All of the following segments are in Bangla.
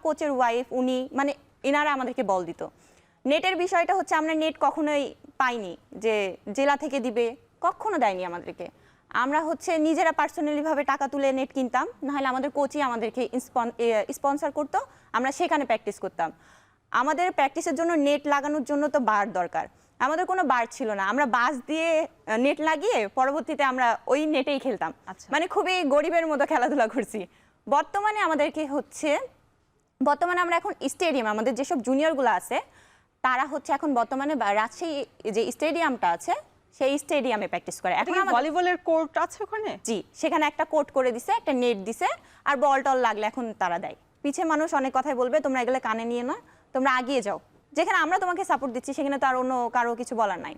কোচের ওয়াইফ উনি মানে এনারা আমাদেরকে বল দিত। নেটের বিষয়টা হচ্ছে আমরা নেট কখনোই পাইনি যে জেলা থেকে দিবে, কখনো দেয়নি আমাদেরকে। আমরা হচ্ছে নিজেরা পার্সোনালি ভাবে টাকা তুলে নেট কিনতাম, নাহলে আমাদের কোচই আমাদেরকে স্পন্সর করতো, আমরা সেখানে প্র্যাকটিস করতাম। আমাদের প্র্যাকটিসের জন্য নেট লাগানোর জন্য তো বার দরকার, আমাদের কোনো বার ছিল না। আমরা বাস দিয়ে নেট লাগিয়ে পরবর্তীতে আমরা ওই নেটেই খেলতাম। মানে খুবই গরিবের মতো খেলাধুলা করছি। বর্তমানে আমাদেরকে হচ্ছে আমরা এখন স্টেডিয়াম, আমাদের যেসব জুনিয়রগুলো আছে তারা হচ্ছে এখন বর্তমানে রাজশাহী যে স্টেডিয়ামটা আছে সেই স্টেডিয়ামে প্র্যাকটিস করে। এখন ভলিবলের কোর্ট আছে ওখানে? জি, সেখানে একটা কোর্ট করে দিছে, একটা নেট দিছে, আর বল টল লাগলে এখন তারা দেয়। পিছে মানুষ অনেক কথাই বলবে, তোমরা এগুলো কানে নিয়ে না, তোমরা এগিয়ে যাও। যেখানে আমরা তোমাকে সাপোর্ট দিচ্ছি সেখানে তো আর অন্য কারো কিছু বলার নাই।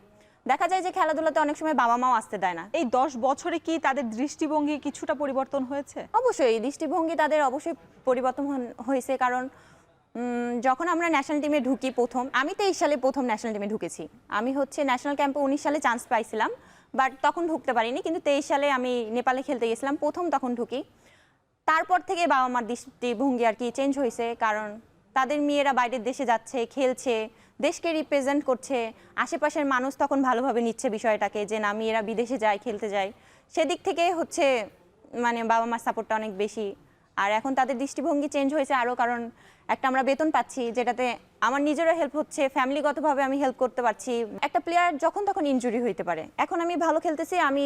দেখা যায় যে খেলাধুলাতে অনেক সময় বাবা মাও আসতে দেয় না। এই 10 বছরে কি তাদের দৃষ্টিভঙ্গি কিছুটা পরিবর্তন হয়েছে? অবশ্যই দৃষ্টিভঙ্গি তাদের অবশ্যই পরিবর্তন হয়েছে, কারণ যখন আমরা ন্যাশনাল টিমে ঢুকি প্রথম, আমি 23 সালে প্রথম ন্যাশনাল টিমে ঢুকেছি। আমি হচ্ছে ন্যাশনাল ক্যাম্পে 19 সালে চান্স পাইছিলাম, বাট তখন ঢুকতে পারিনি। কিন্তু 23 সালে আমি নেপালে খেলতে গেছিলাম, প্রথম তখন ঢুকি। তারপর থেকে বাবা মার দৃষ্টিভঙ্গি আর কি চেঞ্জ হয়েছে, কারণ তাদের মেয়েরা বাইরের দেশে যাচ্ছে, খেলছে, দেশকে রিপ্রেজেন্ট করছে। আশেপাশের মানুষ তখন ভালোভাবে নিচ্ছে বিষয়টাকে, যে না মেয়েরা বিদেশে যায়, খেলতে যায়। সেদিক থেকে হচ্ছে মানে বাবা মার সাপোর্টটা অনেক বেশি। আর এখন তাদের দৃষ্টিভঙ্গি চেঞ্জ হয়েছে আরও, কারণ একটা আমরা বেতন পাচ্ছি, যেটাতে আমার নিজেরও হেল্প হচ্ছে, ফ্যামিলিগতভাবে আমি হেল্প করতে পারছি। একটা প্লেয়ার যখন তখন ইনজুরি হইতে পারে। এখন আমি ভালো খেলতেছি, আমি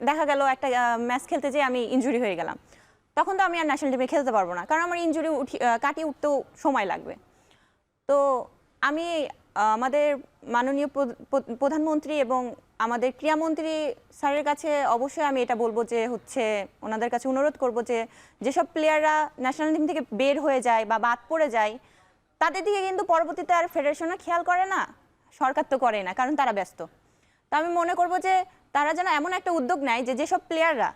দেখা গেল একটা ম্যাচ খেলতে যেয়ে আমি ইনজুরি হয়ে গেলাম, তখন তো আমি আর ন্যাশনাল টিমে খেলতে পারবো না, কারণ আমার ইনজুরি কাটিয়ে উঠতেও সময় লাগবে। তো আমি আমাদের মাননীয় প্রধানমন্ত্রী এবং আমাদের ক্রীড়ামন্ত্রী স্যারের কাছে অবশ্যই আমি এটা বলবো যে হচ্ছে ওনাদের কাছে অনুরোধ করব যে যেসব প্লেয়াররা ন্যাশনাল টিম থেকে বের হয়ে যায় বা বাদ পড়ে যায়, তাদের দিকে কিন্তু পরবর্তীতে আর ফেডারেশনও খেয়াল করে না, সরকার তো করে না, কারণ তারা ব্যস্ত। তো আমি মনে করব যে তারা যেন এমন একটা উদ্যোগ নেয় যে যেসব প্লেয়াররা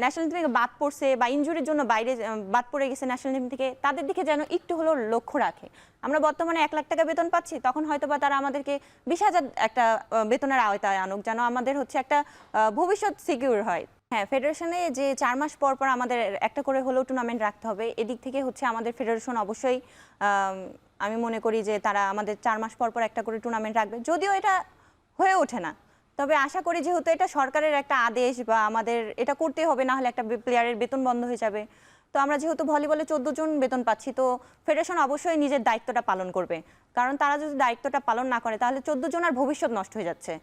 ন্যাশনাল টিম থেকে বাদ পড়ছে বা ইনজুরির জন্য বাইরে বাদ পড়ে গেছে ন্যাশনাল টিম থেকে, তাদের দিকে যেন একটু হলেও লক্ষ্য রাখে। আমরা বর্তমানে 1 লাখ টাকা বেতন পাচ্ছি, তখন হয়তো বা তারা আমাদেরকে 20,000 একটা বেতনের আওতায় আনুক, যেন আমাদের হচ্ছে একটা ভবিষ্যৎ সিকিউর হয়। হ্যাঁ, ফেডারেশনে যে 4 মাস পর পর আমাদের একটা করে হলেও টুর্নামেন্ট রাখতে হবে, এদিক থেকে হচ্ছে আমাদের ফেডারেশন অবশ্যই আমি মনে করি যে তারা আমাদের 4 মাস পর পর একটা করে টুর্নামেন্ট রাখবে। যদিও এটা হয়ে ওঠে না, তবে আশা করি যেহেতু এটা সরকারের একটা আদেশ বা আমাদের এটা করতে হবে, না হলে একটা প্লেয়ারের বেতন বন্ধ হয়ে যাবে। তো আমরা যেহেতু ভলিবলে 14 জন বেতন পাচ্ছি, তো ফেডারেশন অবশ্যই নিজের দায়িত্বটা পালন করবে, কারণ তারা যদি দায়িত্বটা পালন না করে তাহলে 14 জনের ভবিষ্যৎ নষ্ট হয়ে যাচ্ছে।